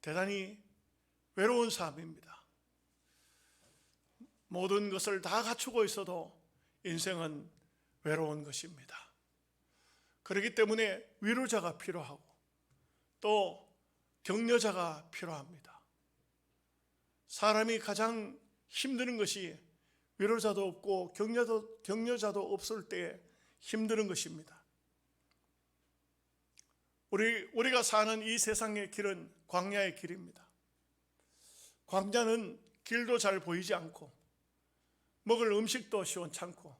대단히 외로운 삶입니다. 모든 것을 다 갖추고 있어도 인생은 외로운 것입니다. 그렇기 때문에 위로자가 필요하고 또 격려자가 필요합니다. 사람이 가장 힘드는 것이 위로자도 없고 격려자도 없을 때 힘드는 것입니다. 우리가 사는 이 세상의 길은 광야의 길입니다. 광야는 길도 잘 보이지 않고 먹을 음식도 시원찮고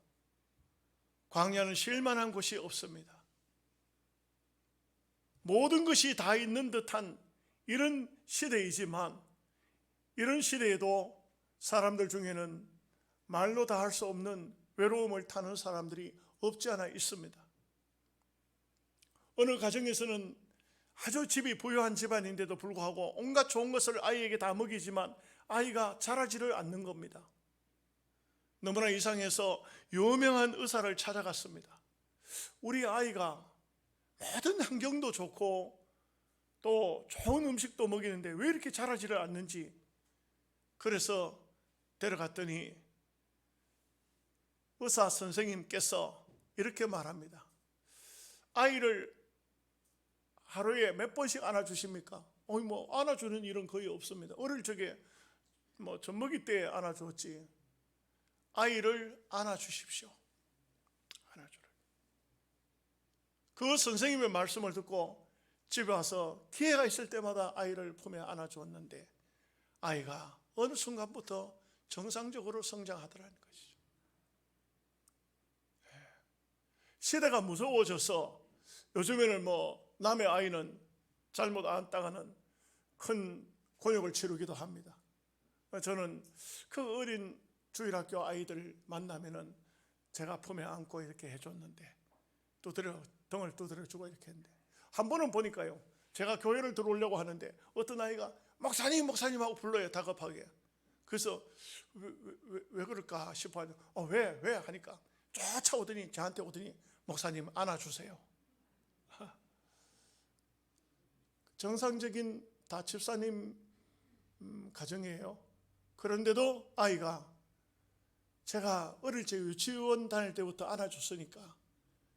광야는 쉴 만한 곳이 없습니다. 모든 것이 다 있는 듯한 이런 시대이지만 이런 시대에도 사람들 중에는 말로 다 할 수 없는 외로움을 타는 사람들이 없지 않아 있습니다. 어느 가정에서는 아주 집이 부유한 집안인데도 불구하고 온갖 좋은 것을 아이에게 다 먹이지만 아이가 자라지를 않는 겁니다. 너무나 이상해서 유명한 의사를 찾아갔습니다. 우리 아이가 모든 환경도 좋고 또 좋은 음식도 먹이는데 왜 이렇게 자라지를 않는지, 그래서 데려갔더니 의사 선생님께서 이렇게 말합니다. 아이를 하루에 몇 번씩 안아주십니까? 안아주는 일은 거의 없습니다. 어릴 적에 젖먹이 때 안아줬지. 아이를 안아주십시오. 안아주라. 그 선생님의 말씀을 듣고 집에 와서 기회가 있을 때마다 아이를 품에 안아주었는데 아이가 어느 순간부터 정상적으로 성장하더라는 것이죠. 시대가 무서워져서 요즘에는 남의 아이는 잘못 안다가는 큰 곤욕을 치르기도 합니다. 저는 그 어린 주일학교 아이들 만나면은 제가 품에 안고 이렇게 해줬는데 등을 두드려주고 이렇게 했는데 한 번은 보니까요, 제가 교회를 들어오려고 하는데 어떤 아이가 목사님 하고 불러요, 다급하게. 그래서 왜 그럴까 싶어요. 왜 하니까 쫓아오더니 저한테 오더니 목사님 안아주세요. 정상적인 다 집사님 가정이에요. 그런데도 아이가 제가 어릴 적 유치원 다닐 때부터 안아줬으니까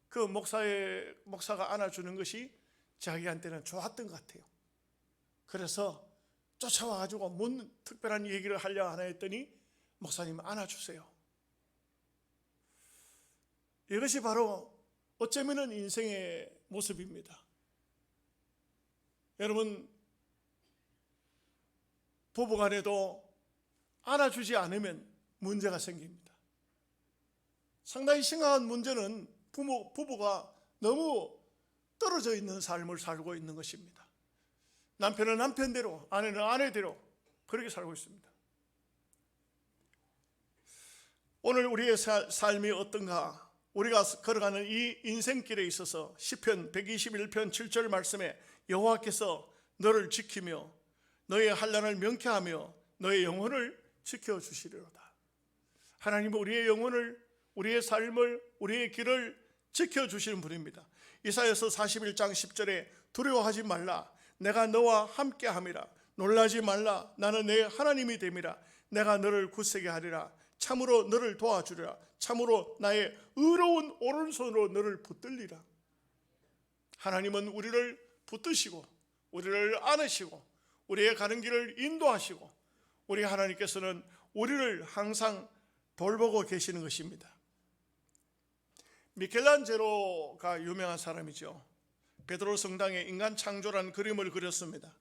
그 목사가 안아주는 것이 자기한테는 좋았던 것 같아요. 그래서 쫓아와가지고 뭔 특별한 얘기를 하려 하나 했더니 목사님 안아주세요. 이것이 바로 어쩌면 인생의 모습입니다. 여러분, 부부간에도 안아주지 않으면 문제가 생깁니다. 상당히 심각한 문제는 부부가 너무 떨어져 있는 삶을 살고 있는 것입니다. 남편은 남편대로, 아내는 아내대로 그렇게 살고 있습니다. 오늘 우리의 삶이 어떤가? 우리가 걸어가는 이 인생길에 있어서 시편 121편 7절 말씀에 여호와께서 너를 지키며 너의 환난을 명쾌하며 너의 영혼을 지켜주시리로다. 하나님은 우리의 영혼을, 우리의 삶을, 우리의 길을 지켜주시는 분입니다. 이사야서 41장 10절에 두려워하지 말라, 내가 너와 함께함이라. 놀라지 말라, 나는 내 하나님이 됨이라. 내가 너를 굳세게 하리라. 참으로 너를 도와주리라. 참으로 나의 의로운 오른손으로 너를 붙들리라. 하나님은 우리를 붙드시고 우리를 안으시고 우리의 가는 길을 인도하시고 우리 하나님께서는 우리를 항상 돌보고 계시는 것입니다. 미켈란젤로가 유명한 사람이죠. 베드로 성당에 인간 창조라는 그림을 그렸습니다.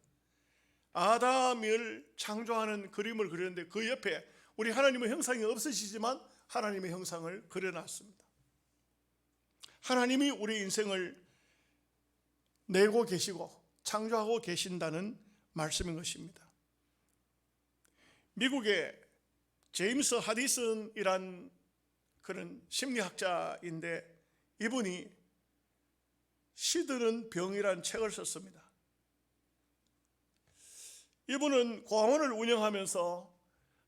아담을 창조하는 그림을 그렸는데 그 옆에 우리 하나님의 형상이 없으시지만 하나님의 형상을 그려놨습니다. 하나님이 우리 인생을 내고 계시고 창조하고 계신다는 말씀인 것입니다. 미국의 제임스 하디슨이란 그런 심리학자인데 이분이 시드는 병이란 책을 썼습니다. 이분은 고아원을 운영하면서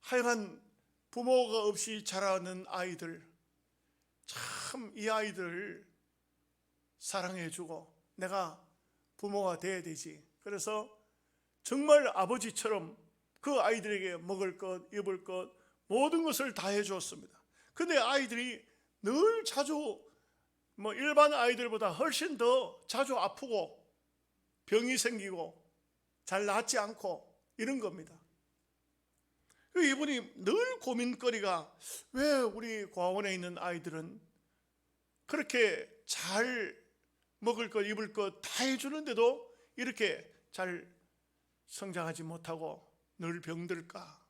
하여간 부모가 없이 자라는 아이들, 참 이 아이들 사랑해주고 내가 부모가 돼야 되지. 그래서 정말 아버지처럼 그 아이들에게 먹을 것, 입을 것, 모든 것을 다 해주었습니다. 근데 아이들이 늘 자주 일반 아이들보다 훨씬 더 자주 아프고 병이 생기고 잘 낫지 않고 이런 겁니다. 이분이 늘 고민거리가, 왜 우리 고아원에 있는 아이들은 그렇게 잘 먹을 것, 입을 것 다 해주는데도 이렇게 잘 성장하지 못하고 늘 병들까?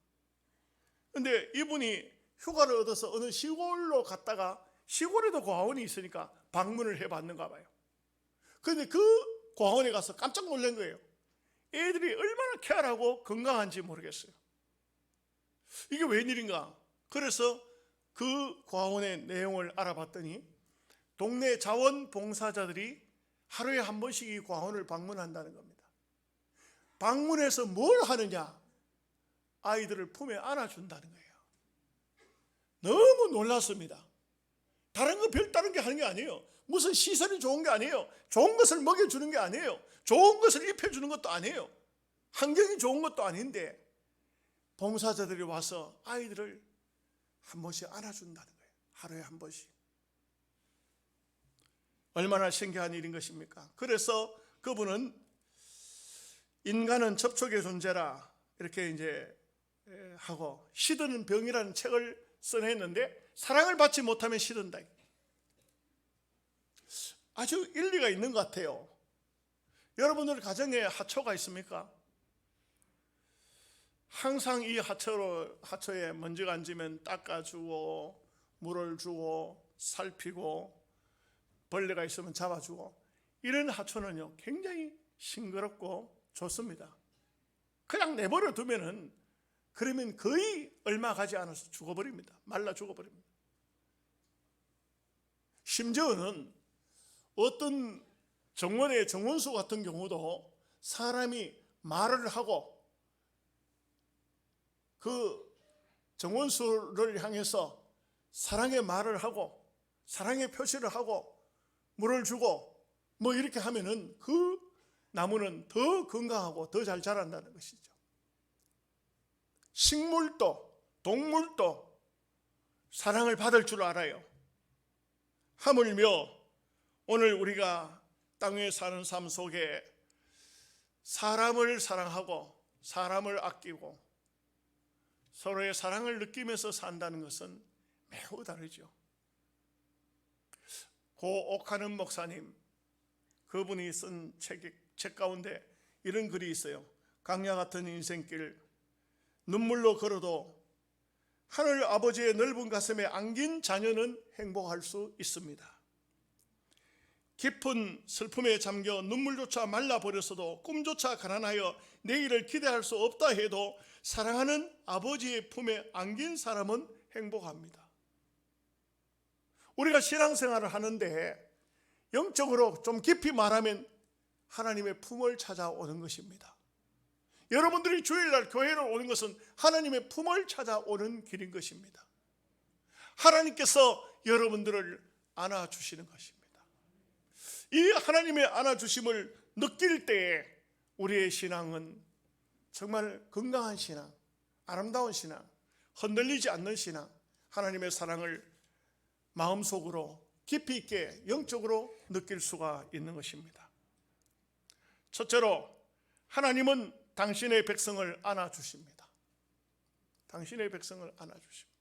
근데 이분이 휴가를 얻어서 어느 시골로 갔다가, 시골에도 고아원이 있으니까 방문을 해봤는가 봐요. 그런데 그 고아원에 가서 깜짝 놀란 거예요. 애들이 얼마나 쾌활하고 건강한지 모르겠어요. 이게 웬일인가? 그래서 그 고아원의 내용을 알아봤더니 동네 자원봉사자들이 하루에 한 번씩 이 고아원을 방문한다는 겁니다. 방문해서 뭘 하느냐? 아이들을 품에 안아준다는 거예요. 너무 놀랐습니다. 다른 거 별다른 게 하는 게 아니에요. 무슨 시설이 좋은 게 아니에요. 좋은 것을 먹여주는 게 아니에요. 좋은 것을 입혀주는 것도 아니에요. 환경이 좋은 것도 아닌데 봉사자들이 와서 아이들을 한 번씩 안아준다는 거예요. 하루에 한 번씩. 얼마나 신기한 일인 것입니까? 그래서 그분은 인간은 접촉의 존재라 이렇게 이제 하고, 시드는 병이라는 책을 써냈는데 사랑을 받지 못하면 시든다. 아주 일리가 있는 것 같아요. 여러분들 가정에 하초가 있습니까? 항상 이 하초에 먼지가 앉으면 닦아주고 물을 주고 살피고 벌레가 있으면 잡아주고, 이런 하초는요 굉장히 싱그럽고 좋습니다. 그냥 내버려 두면은 그러면 거의 얼마 가지 않아서 죽어버립니다. 말라 죽어버립니다. 심지어는 어떤 정원의 정원수 같은 경우도 사람이 말을 하고 그 정원수를 향해서 사랑의 말을 하고 사랑의 표시를 하고 물을 주고 이렇게 하면은 그 나무는 더 건강하고 더 잘 자란다는 것이죠. 식물도 동물도 사랑을 받을 줄 알아요. 하물며 오늘 우리가 땅 위에 사는 삶 속에 사람을 사랑하고 사람을 아끼고 서로의 사랑을 느끼면서 산다는 것은 매우 다르죠. 고 옥하는 목사님, 그분이 쓴 책 가운데 이런 글이 있어요. 강야 같은 인생길, 눈물로 걸어도 하늘 아버지의 넓은 가슴에 안긴 자녀는 행복할 수 있습니다. 깊은 슬픔에 잠겨 눈물조차 말라버렸어도 꿈조차 가난하여 내일을 기대할 수 없다 해도 사랑하는 아버지의 품에 안긴 사람은 행복합니다. 우리가 신앙생활을 하는데 영적으로 좀 깊이 말하면 하나님의 품을 찾아오는 것입니다. 여러분들이 주일날 교회를 오는 것은 하나님의 품을 찾아오는 길인 것입니다. 하나님께서 여러분들을 안아주시는 것입니다. 이 하나님의 안아주심을 느낄 때에 우리의 신앙은 정말 건강한 신앙, 아름다운 신앙, 흔들리지 않는 신앙, 하나님의 사랑을 마음속으로 깊이 있게 영적으로 느낄 수가 있는 것입니다. 첫째로 하나님은 당신의 백성을 안아주십니다. 당신의 백성을 안아주십니다.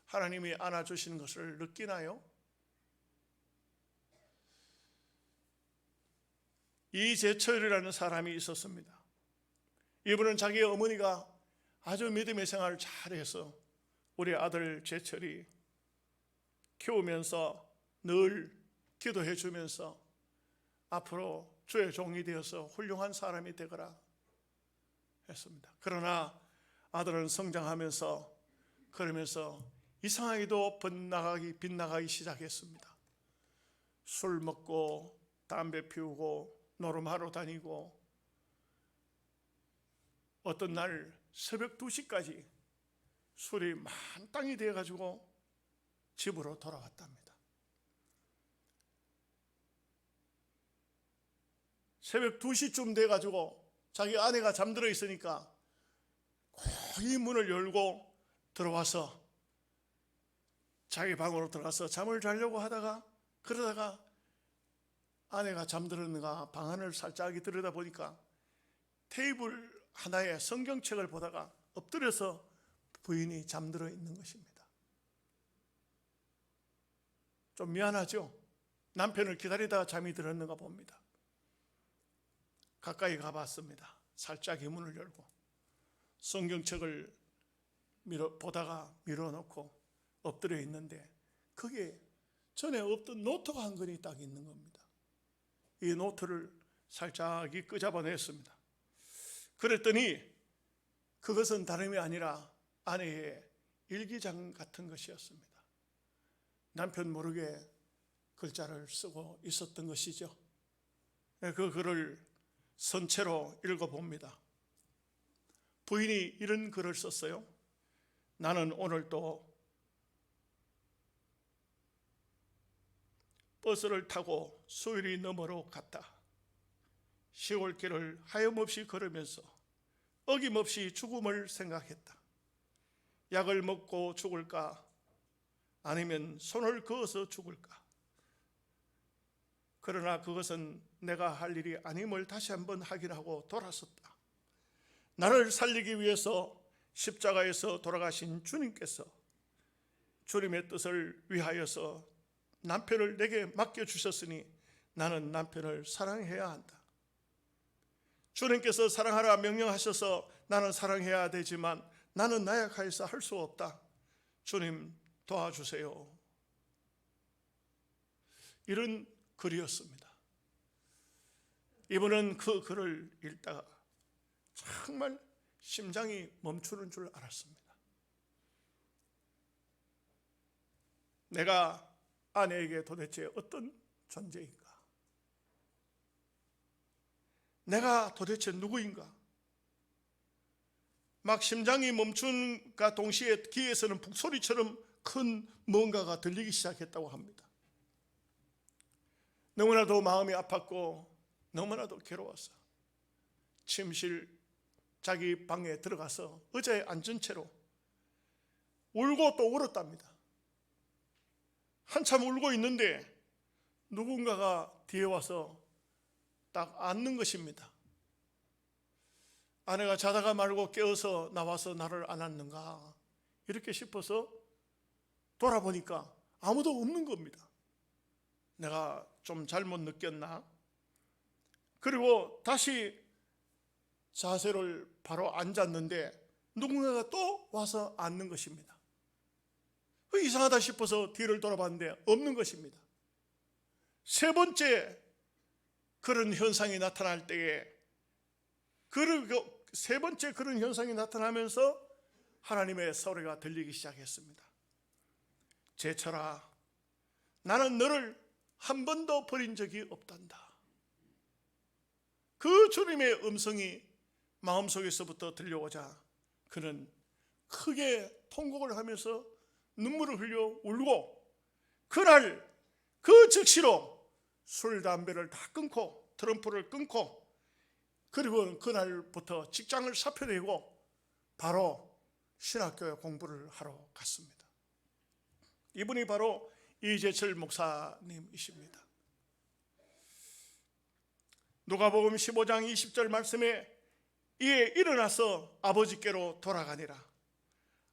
하나님이 안아주시는 것을 느끼나요? 이재철이라는 사람이 있었습니다. 이분은 자기 어머니가 아주 믿음의 생활을 잘해서 우리 아들 재철이 키우면서 늘 기도해 주면서 앞으로 주의 종이 되어서 훌륭한 사람이 되거라 했습니다. 그러나 아들은 성장하면서 그러면서 이상하게도 빗나가기 시작했습니다. 술 먹고 담배 피우고 노름하러 다니고 어떤 날 새벽 2시까지 술이 만땅이 되어가지고 집으로 돌아왔답니다. 새벽 2시쯤 돼가지고 자기 아내가 잠들어 있으니까 이 문을 열고 들어와서 자기 방으로 들어가서 잠을 자려고 하다가, 그러다가 아내가 잠들었는가 방 안을 살짝 들여다보니까 테이블 하나에 성경책을 보다가 엎드려서 부인이 잠들어 있는 것입니다. 좀 미안하죠? 남편을 기다리다가 잠이 들었는가 봅니다. 가까이 가봤습니다. 살짝 이 문을 열고 성경책을 보다가 밀어놓고 엎드려 있는데 거기에 전에 없던 노트가 한 권이 딱 있는 겁니다. 이 노트를 살짝 끄잡아냈습니다. 그랬더니 그것은 다름이 아니라 아내의 일기장 같은 것이었습니다. 남편 모르게 글자를 쓰고 있었던 것이죠. 그 글을 선체로 읽어봅니다. 부인이 이런 글을 썼어요. 나는 오늘 또 버스를 타고 수유리 너머로 갔다. 시골길을 하염없이 걸으면서 어김없이 죽음을 생각했다. 약을 먹고 죽을까 아니면 손을 그어서 죽을까. 그러나 그것은 내가 할 일이 아님을 다시 한번 확인하고 돌아섰다. 나를 살리기 위해서 십자가에서 돌아가신 주님께서 주님의 뜻을 위하여서 남편을 내게 맡겨주셨으니 나는 남편을 사랑해야 한다. 주님께서 사랑하라 명령하셔서 나는 사랑해야 되지만 나는 나약하여서 할 수 없다. 주님 도와주세요. 이런 글이었습니다. 이분은 그 글을 읽다가 정말 심장이 멈추는 줄 알았습니다. 내가 아내에게 도대체 어떤 존재인가? 내가 도대체 누구인가? 막 심장이 멈춘과 동시에 귀에서는 북소리처럼 큰 뭔가가 들리기 시작했다고 합니다. 너무나도 마음이 아팠고 너무나도 괴로웠어. 침실 자기 방에 들어가서 의자에 앉은 채로 울고 또 울었답니다. 한참 울고 있는데 누군가가 뒤에 와서 딱 앉는 것입니다. 아내가 자다가 말고 깨어서 나와서 나를 안았는가 이렇게 싶어서 돌아보니까 아무도 없는 겁니다. 내가 좀 잘못 느꼈나? 그리고 다시 자세를 바로 앉았는데 누군가가 또 와서 앉는 것입니다. 이상하다 싶어서 뒤를 돌아봤는데 없는 것입니다. 세 번째 그런 현상이 나타날 때에 세 번째 그런 현상이 나타나면서 하나님의 소리가 들리기 시작했습니다. 제철아, 나는 너를 한 번도 버린 적이 없단다. 그 주님의 음성이 마음속에서부터 들려오자 그는 크게 통곡을 하면서 눈물을 흘려 울고 그날 그 즉시로 술, 담배를 다 끊고 트럼프를 끊고 그리고 그날부터 직장을 사표내고 바로 신학교에 공부를 하러 갔습니다. 이분이 바로 이재철 목사님이십니다. 누가복음 15장 20절 말씀에 이에 일어나서 아버지께로 돌아가니라.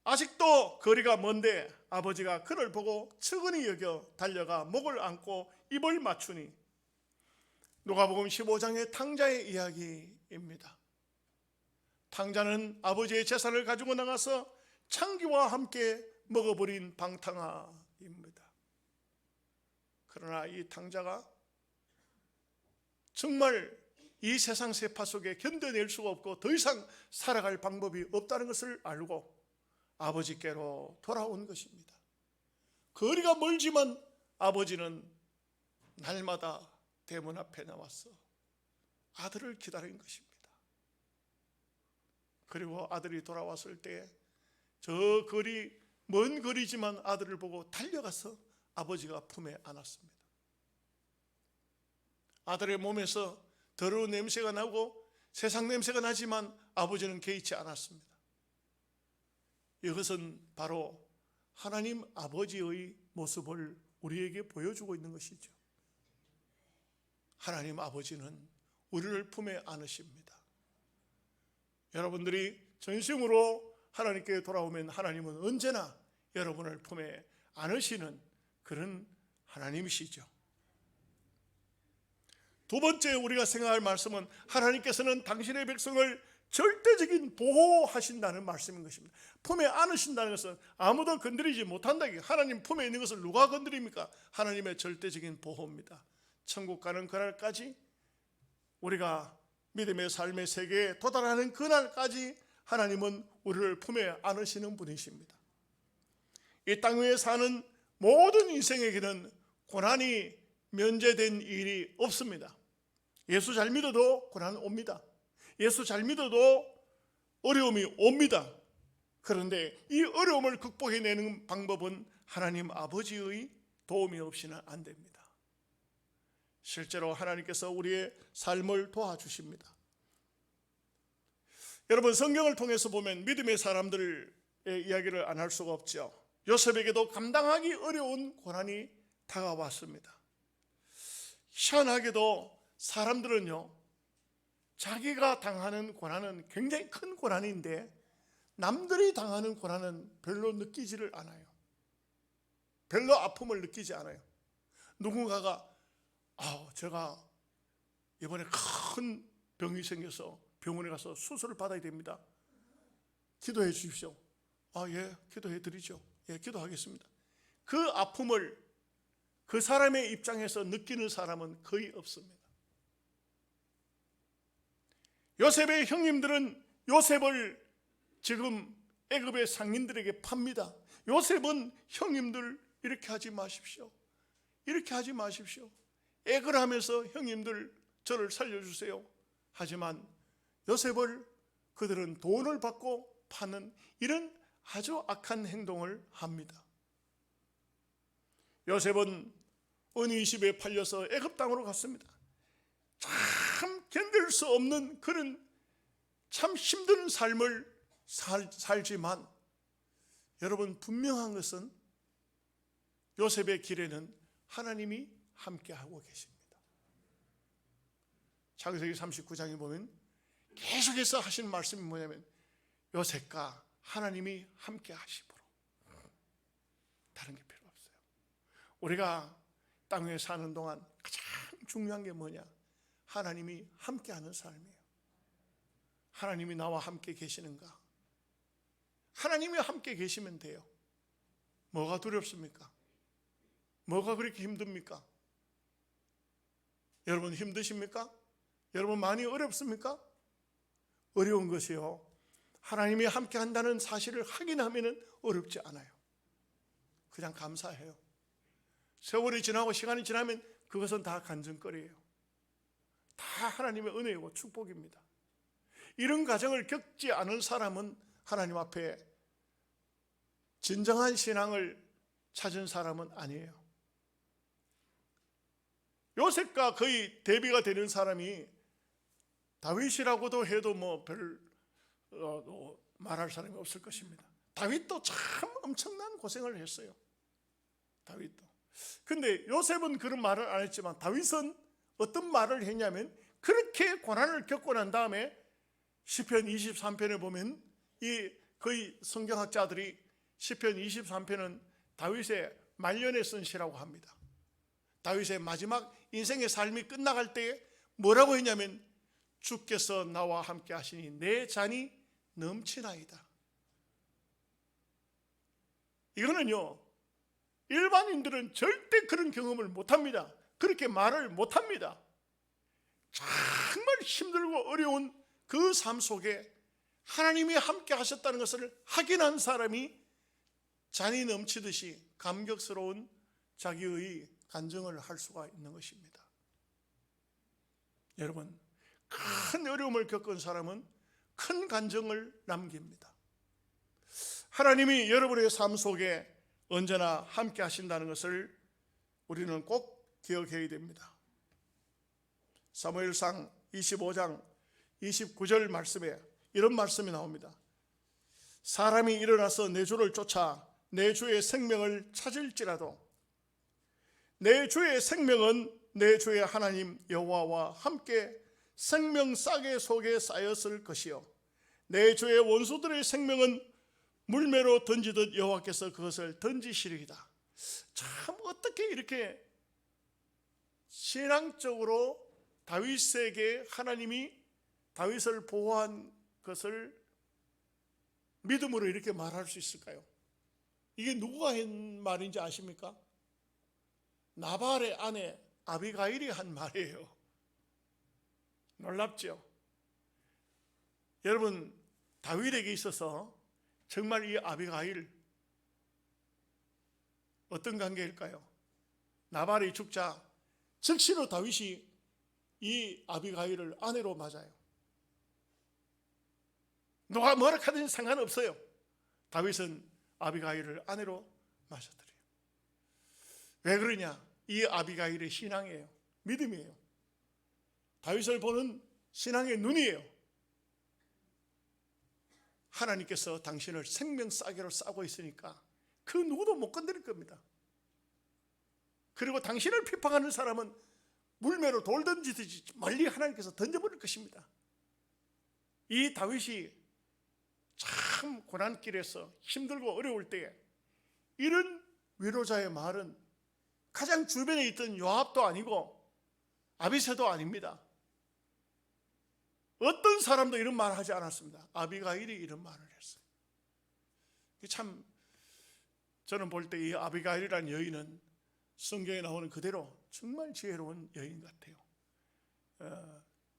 아직도 거리가 먼데 아버지가 그를 보고 측은히 여겨 달려가 목을 안고 입을 맞추니 누가복음 15장의 탕자의 이야기입니다. 탕자는 아버지의 재산을 가지고 나가서 창기와 함께 먹어버린 방탕아입니다. 그러나 이 탕자가 정말 이 세상 세파 속에 견뎌낼 수가 없고 더 이상 살아갈 방법이 없다는 것을 알고 아버지께로 돌아온 것입니다. 거리가 멀지만 아버지는 날마다 대문 앞에 나와서 아들을 기다린 것입니다. 그리고 아들이 돌아왔을 때 저 거리, 먼 거리지만 아들을 보고 달려가서 아버지가 품에 안았습니다. 아들의 몸에서 더러운 냄새가 나고 세상 냄새가 나지만 아버지는 개의치 않았습니다. 이것은 바로 하나님 아버지의 모습을 우리에게 보여주고 있는 것이죠. 하나님 아버지는 우리를 품에 안으십니다. 여러분들이 전심으로 하나님께 돌아오면 하나님은 언제나 여러분을 품에 안으시는 그런 하나님이시죠. 두 번째 우리가 생각할 말씀은 하나님께서는 당신의 백성을 절대적인 보호하신다는 말씀인 것입니다. 품에 안으신다는 것은 아무도 건드리지 못한다. 하나님 품에 있는 것을 누가 건드립니까? 하나님의 절대적인 보호입니다. 천국 가는 그날까지, 우리가 믿음의 삶의 세계에 도달하는 그날까지 하나님은 우리를 품에 안으시는 분이십니다. 이 땅 위에 사는 모든 인생에게는 고난이 면제된 일이 없습니다. 예수 잘 믿어도 고난 옵니다. 예수 잘 믿어도 어려움이 옵니다. 그런데 이 어려움을 극복해내는 방법은 하나님 아버지의 도움이 없이는 안 됩니다. 실제로 하나님께서 우리의 삶을 도와주십니다. 여러분, 성경을 통해서 보면 믿음의 사람들의 이야기를 안 할 수가 없죠. 요셉에게도 감당하기 어려운 고난이 다가왔습니다. 희한하게도 사람들은요, 자기가 당하는 고난은 굉장히 큰 고난인데 남들이 당하는 고난은 별로 느끼지를 않아요. 별로 아픔을 느끼지 않아요. 누군가가 제가 이번에 큰 병이 생겨서 병원에 가서 수술을 받아야 됩니다. 기도해 주십시오. 예, 기도해 드리죠. 예, 기도하겠습니다. 그 아픔을 그 사람의 입장에서 느끼는 사람은 거의 없습니다. 요셉의 형님들은 요셉을 지금 애굽의 상인들에게 팝니다. 요셉은 형님들 이렇게 하지 마십시오. 이렇게 하지 마십시오. 애걸 하면서 형님들 저를 살려주세요. 하지만 요셉을 그들은 돈을 받고 파는 이런 아주 악한 행동을 합니다. 요셉은 어느 20에 팔려서 애굽 땅으로 갔습니다. 참 견딜 수 없는 그런 참 힘든 삶을 살지만 여러분, 분명한 것은 요셉의 길에는 하나님이 함께하고 계십니다. 창세기 39장에 보면 계속해서 하시는 말씀이 뭐냐면 요셉과 하나님이 함께 하시므로 다른 게 필요 없어요. 우리가 땅 위에 사는 동안 가장 중요한 게 뭐냐? 하나님이 함께하는 삶이에요. 하나님이 나와 함께 계시는가? 하나님이 함께 계시면 돼요. 뭐가 두렵습니까? 뭐가 그렇게 힘듭니까? 여러분 힘드십니까? 여러분 많이 어렵습니까? 어려운 것이요, 하나님이 함께 한다는 사실을 확인하면 어렵지 않아요. 그냥 감사해요. 세월이 지나고 시간이 지나면 그것은 다 간증거리예요. 다 하나님의 은혜이고 축복입니다. 이런 과정을 겪지 않은 사람은 하나님 앞에 진정한 신앙을 찾은 사람은 아니에요. 요셉과 거의 대비가 되는 사람이 다윗이라고도 해도 별 말할 사람이 없을 것입니다. 다윗도 참 엄청난 고생을 했어요. 다윗도. 근데 요셉은 그런 말을 안 했지만 다윗은 어떤 말을 했냐면, 그렇게 고난을 겪고 난 다음에 시편 23편에 보면 거의 성경학자들이 시편 23편은 다윗의 말년에 쓴 시라고 합니다. 다윗의 마지막 인생의 삶이 끝나갈 때 뭐라고 했냐면, 주께서 나와 함께 하시니 내 잔이 넘치나이다. 이거는요, 일반인들은 절대 그런 경험을 못합니다. 그렇게 말을 못합니다. 정말 힘들고 어려운 그 삶 속에 하나님이 함께 하셨다는 것을 확인한 사람이 잔이 넘치듯이 감격스러운 자기의 간증을 할 수가 있는 것입니다. 여러분, 큰 어려움을 겪은 사람은 큰 간증을 남깁니다. 하나님이 여러분의 삶 속에 언제나 함께 하신다는 것을 우리는 꼭 기억해야 됩니다. 사무엘상 25장 29절 말씀에 이런 말씀이 나옵니다. 사람이 일어나서 내 주를 쫓아 내 주의 생명을 찾을지라도 내 주의 생명은 내 주의 하나님 여호와와 함께 생명 싸개 속에 쌓였을 것이요 내 주의 원수들의 생명은 물매로 던지듯 여호와께서 그것을 던지시리이다. 참 어떻게 이렇게 신앙적으로 다윗에게 하나님이 다윗을 보호한 것을 믿음으로 이렇게 말할 수 있을까요? 이게 누구가 한 말인지 아십니까? 나발의 아내 아비가일이 한 말이에요. 놀랍죠? 여러분, 다윗에게 있어서 정말 이 아비가일 어떤 관계일까요? 나발이 죽자 즉시로 다윗이 이 아비가일을 아내로 맞아요. 누가 뭐라 하든지 상관없어요. 다윗은 아비가일을 아내로 맞아들여요. 왜 그러냐? 이 아비가일의 신앙이에요. 믿음이에요. 다윗을 보는 신앙의 눈이에요. 하나님께서 당신을 생명 싸개로 싸고 있으니까 그 누구도 못 건드릴 겁니다. 그리고 당신을 핍박하는 사람은 물매로 돌 던지듯이 멀리 하나님께서 던져버릴 것입니다. 이 다윗이 참 고난길에서 힘들고 어려울 때에 이런 위로자의 말은 가장 주변에 있던 요압도 아니고 아비새도 아닙니다. 어떤 사람도 이런 말을 하지 않았습니다. 아비가일이 이런 말을 했어요. 참 저는 볼 때 이 아비가일이라는 여인은 성경에 나오는 그대로 정말 지혜로운 여인 같아요.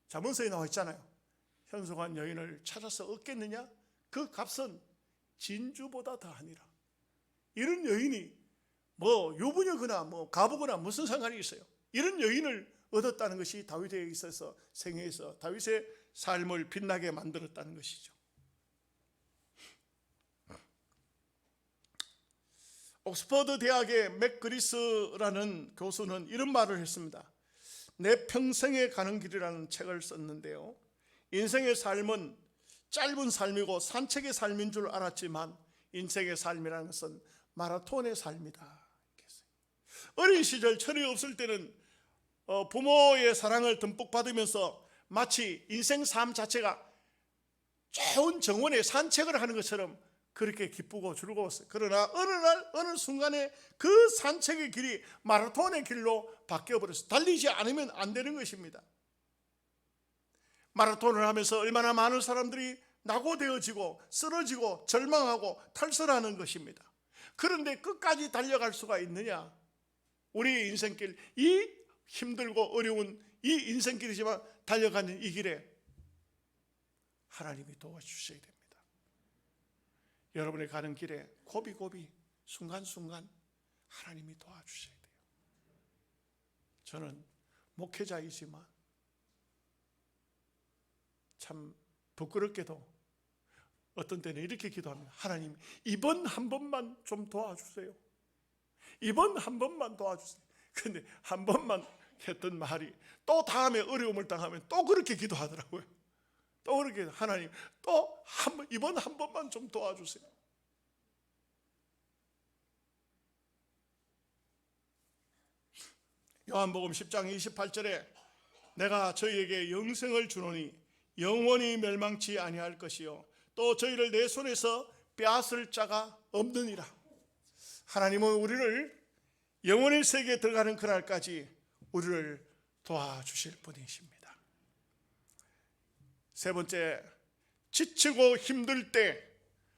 잠언서에 나와 있잖아요. 현숙한 여인을 찾아서 얻겠느냐? 그 값은 진주보다 더하니라. 이런 여인이 뭐 유부녀거나 뭐 가부거나 무슨 상관이 있어요? 이런 여인을 얻었다는 것이 다윗에게 있어서 생애에서 다윗의 삶을 빛나게 만들었다는 것이죠. 옥스퍼드 대학의 맥그리스라는 교수는 이런 말을 했습니다. 내 평생에 가는 길이라는 책을 썼는데요, 인생의 삶은 짧은 삶이고 산책의 삶인 줄 알았지만 인생의 삶이라는 것은 마라톤의 삶이다. 어린 시절 철이 없을 때는 부모의 사랑을 듬뿍 받으면서 마치 인생 삶 자체가 좋은 정원에 산책을 하는 것처럼 그렇게 기쁘고 즐거웠어요. 그러나 어느 날 어느 순간에 그 산책의 길이 마라톤의 길로 바뀌어버렸어요. 달리지 않으면 안 되는 것입니다. 마라톤을 하면서 얼마나 많은 사람들이 낙오되어지고 쓰러지고 절망하고 탈선하는 것입니다. 그런데 끝까지 달려갈 수가 있느냐? 우리의 인생길, 이 힘들고 어려운 이 인생길이지만 달려가는 이 길에 하나님이 도와주셔야 됩니다. 여러분이 가는 길에 고비고비 순간순간 하나님이 도와주셔야 돼요. 저는 목회자이지만 참 부끄럽게도 어떤 때는 이렇게 기도합니다. 하나님, 이번 한 번만 좀 도와주세요. 이번 한 번만 도와주세요. 근데 한 번만 했던 말이 또 다음에 어려움을 당하면 또 그렇게 기도하더라고요. 또 그렇게, 하나님 또 한 번, 이번 한 번만 좀 도와주세요. 요한복음 10장 28절에 내가 저희에게 영생을 주노니 영원히 멸망치 아니할 것이요 또 저희를 내 손에서 빼앗을 자가 없느니라. 하나님은 우리를 영원의 세계에 들어가는 그날까지 우리를 도와주실 분이십니다. 세 번째, 지치고 힘들 때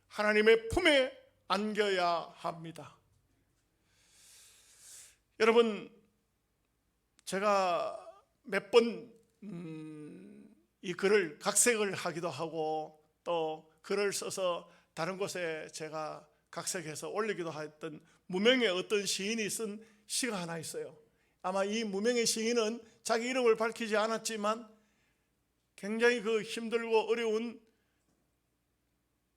하나님의 품에 안겨야 합니다. 여러분, 제가 몇 번 이 글을 각색을 하기도 하고 또 글을 써서 다른 곳에 제가 각색해서 올리기도 했던 무명의 어떤 시인이 쓴 시가 하나 있어요. 아마 이 무명의 시인은 자기 이름을 밝히지 않았지만 굉장히 그 힘들고 어려운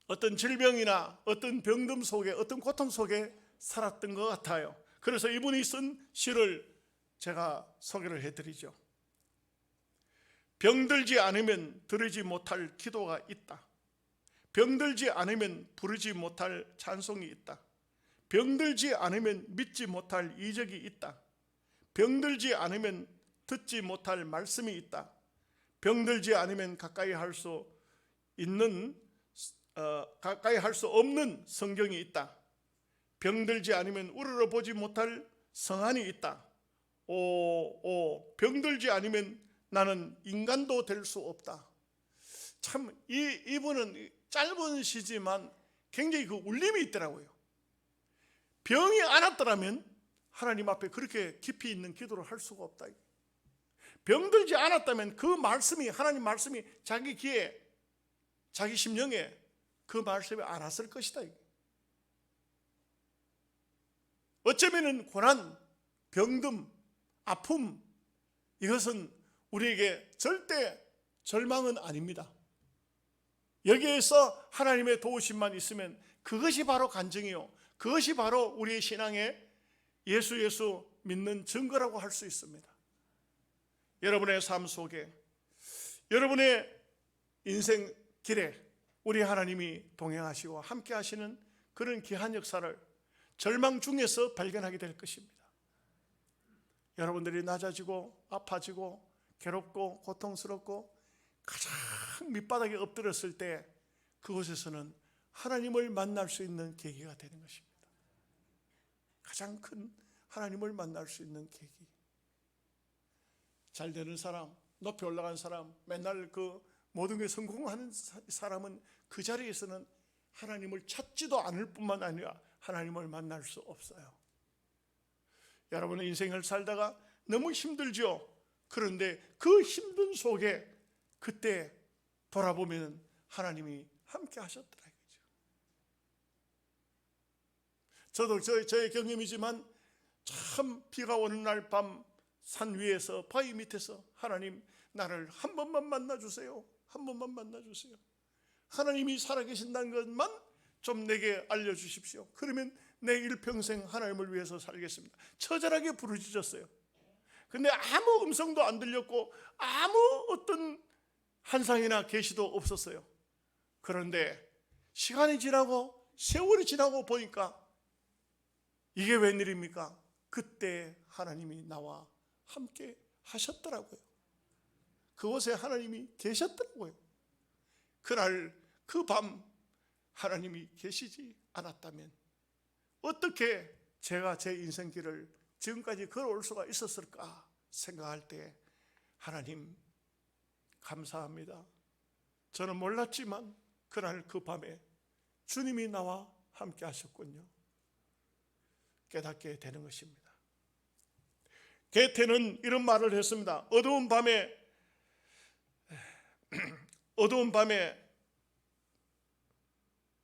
어떤 질병이나 어떤 병듦 속에, 어떤 고통 속에 살았던 것 같아요. 그래서 이분이 쓴 시를 제가 소개를 해드리죠. 병들지 않으면 드리지 못할 기도가 있다. 병들지 않으면 부르지 못할 찬송이 있다. 병들지 않으면 믿지 못할 이적이 있다. 병들지 않으면 듣지 못할 말씀이 있다. 병들지 않으면 가까이 할 수 없는 성경이 있다. 병들지 않으면 우러러 보지 못할 성안이 있다. 병들지 않으면 나는 인간도 될 수 없다. 참 이분은 짧은 시지만 굉장히 그 울림이 있더라고요. 병이 안 왔더라면 하나님 앞에 그렇게 깊이 있는 기도를 할 수가 없다. 병들지 않았다면 그 말씀이, 하나님 말씀이 자기 귀에, 자기 심령에 그 말씀이 안 왔을 것이다. 어쩌면은 고난, 병듦, 아픔, 이것은 우리에게 절대 절망은 아닙니다. 여기에서 하나님의 도우심만 있으면 그것이 바로 간증이요, 그것이 바로 우리의 신앙의 예수 믿는 증거라고 할 수 있습니다. 여러분의 삶 속에, 여러분의 인생 길에 우리 하나님이 동행하시고 함께 하시는 그런 귀한 역사를 절망 중에서 발견하게 될 것입니다. 여러분들이 낮아지고 아파지고 괴롭고 고통스럽고 가장 밑바닥에 엎드렸을 때 그곳에서는 하나님을 만날 수 있는 계기가 되는 것입니다. 가장 큰 하나님을 만날 수 있는 계기. 잘 되는 사람, 높이 올라간 사람, 맨날 그 모든 게 성공하는 사람은 그 자리에서는 하나님을 찾지도 않을 뿐만 아니라 하나님을 만날 수 없어요. 여러분의 인생을 살다가 너무 힘들죠. 그런데 그 힘든 속에 그때 돌아보면 하나님이 함께 하셨더라 이거죠. 저도 저의 경험이지만 참 비가 오는 날 밤 산 위에서 바위 밑에서 하나님 나를 한 번만 만나주세요. 한 번만 만나주세요. 하나님이 살아계신다는 것만 좀 내게 알려주십시오. 그러면 내 일평생 하나님을 위해서 살겠습니다. 처절하게 부르짖었어요. 근데 아무 음성도 안 들렸고 아무 어떤 환상이나 계시도 없었어요. 그런데 시간이 지나고 세월이 지나고 보니까 이게 웬일입니까? 그때 하나님이 나와 함께 하셨더라고요. 그곳에 하나님이 계셨더라고요. 그날 그 밤 하나님이 계시지 않았다면 어떻게 제가 제 인생길을 지금까지 걸어올 수가 있었을까 생각할 때 하나님 감사합니다. 저는 몰랐지만 그날 그 밤에 주님이 나와 함께 하셨군요. 깨닫게 되는 것입니다. 게테는 이런 말을 했습니다. 어두운 밤에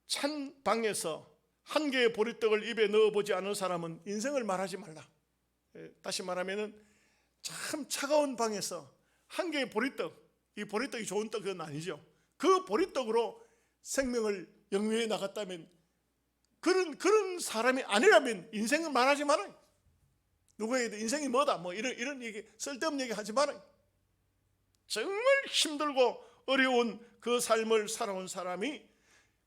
찬 방에서 한 개의 보리떡을 입에 넣어보지 않은 사람은 인생을 말하지 말라. 다시 말하면 참 차가운 방에서 한 개의 보리떡, 이 보리떡이 좋은 떡은 아니죠. 그 보리떡으로 생명을 영위해 나갔다면 그런 사람이 아니라면 인생을 말하지 마라. 누구에게도 인생이 뭐다 뭐 이런 얘기, 쓸데없는 얘기 하지 마라. 정말 힘들고 어려운 그 삶을 살아온 사람이,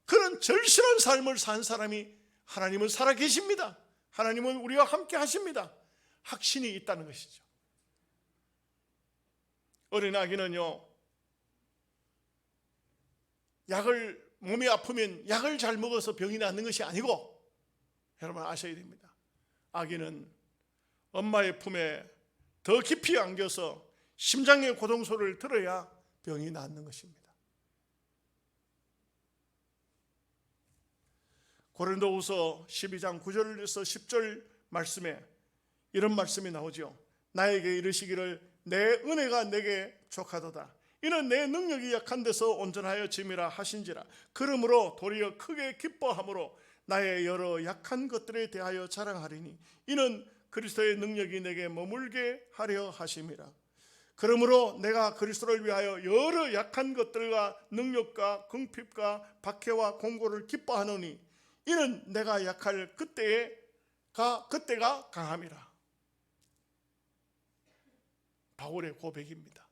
그런 절실한 삶을 산 사람이 하나님은 살아계십니다. 하나님은 우리와 함께 하십니다. 확신이 있다는 것이죠. 어린아기는요, 몸이 아프면 약을 잘 먹어서 병이 낫는 것이 아니고, 여러분 아셔야 됩니다. 아기는 엄마의 품에 더 깊이 안겨서 심장의 고동소리를 들어야 병이 낫는 것입니다. 고린도후서 12장 9절에서 10절 말씀에 이런 말씀이 나오죠. 나에게 이르시기를 내 은혜가 내게 족하도다. 이는 내 능력이 약한 데서 온전하여 짐이라 하신지라. 그러므로 도리어 크게 기뻐함으로 나의 여러 약한 것들에 대하여 자랑하리니 이는 그리스도의 능력이 내게 머물게 하려 하심이라. 그러므로 내가 그리스도를 위하여 여러 약한 것들과 능력과 궁핍과 박해와 공고를 기뻐하노니 이는 내가 약할 그때가 강함이라. 바울의 고백입니다.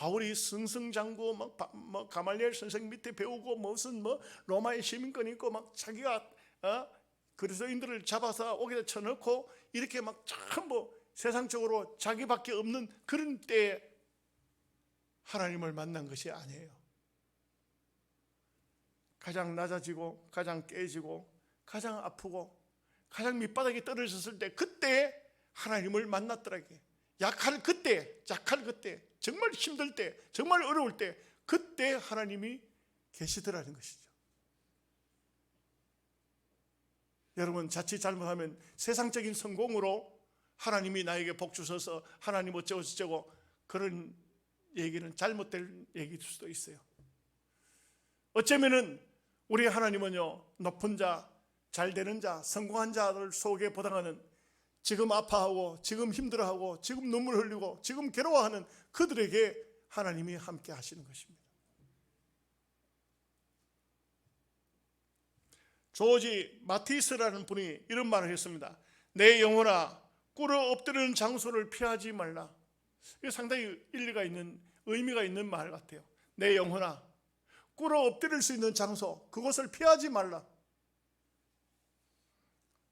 바울이 승승장구 뭐 가말리엘 선생 밑에 배우고 무슨 뭐 로마의 시민권 있고 막 자기가 그리스도인들을 잡아서 옥에다 쳐넣고 이렇게 막 전부 세상적으로 자기밖에 없는 그런 때에 하나님을 만난 것이 아니에요. 가장 낮아지고 가장 깨지고 가장 아프고 가장 밑바닥에 떨어졌을 때 그때 하나님을 만났더라고요. 약할 그때 정말 힘들 때 정말 어려울 때 그때 하나님이 계시더라는 것이죠. 여러분 자칫 잘못하면 세상적인 성공으로 하나님이 나에게 복 주셔서 하나님 어쩌고 저쩌고 그런 얘기는 잘못된 얘기일 수도 있어요. 어쩌면은 우리 하나님은요 높은 자, 잘 되는 자, 성공한 자들 속에 보당하는 지금 아파하고 지금 힘들어하고 지금 눈물 흘리고 지금 괴로워하는 그들에게 하나님이 함께 하시는 것입니다. 조지 마티스라는 분이 이런 말을 했습니다. 내 영혼아 꿇어 엎드리는 장소를 피하지 말라. 이게 상당히 일리가 있는 의미가 있는 말 같아요. 내 영혼아 꿇어 엎드릴 수 있는 장소 그것을 피하지 말라.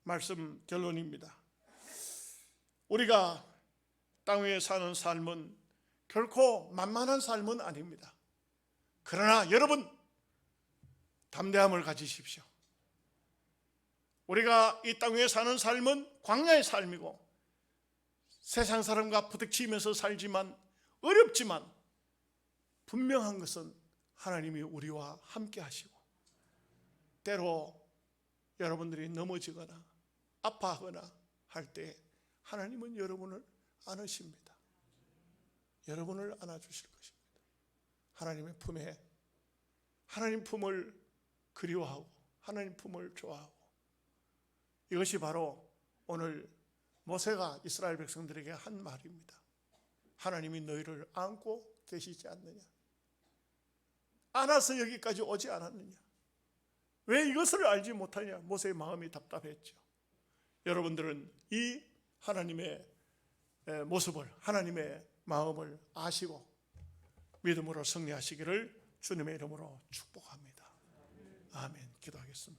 말씀 결론입니다. 우리가 땅 위에 사는 삶은 결코 만만한 삶은 아닙니다. 그러나 여러분 담대함을 가지십시오. 우리가 이 땅 위에 사는 삶은 광야의 삶이고 세상 사람과 부딪히면서 살지만 어렵지만 분명한 것은 하나님이 우리와 함께 하시고 때로 여러분들이 넘어지거나 아파하거나 할 때 하나님은 여러분을 안으십니다. 여러분을 안아주실 것입니다. 하나님의 품에 하나님 품을 그리워하고 하나님 품을 좋아하고 이것이 바로 오늘 모세가 이스라엘 백성들에게 한 말입니다. 하나님이 너희를 안고 계시지 않느냐? 안아서 여기까지 오지 않았느냐? 왜 이것을 알지 못하냐? 모세의 마음이 답답했죠. 여러분들은 이 하나님의 모습을 하나님의 마음을 아시고 믿음으로 승리하시기를 주님의 이름으로 축복합니다. 아멘. 기도하겠습니다.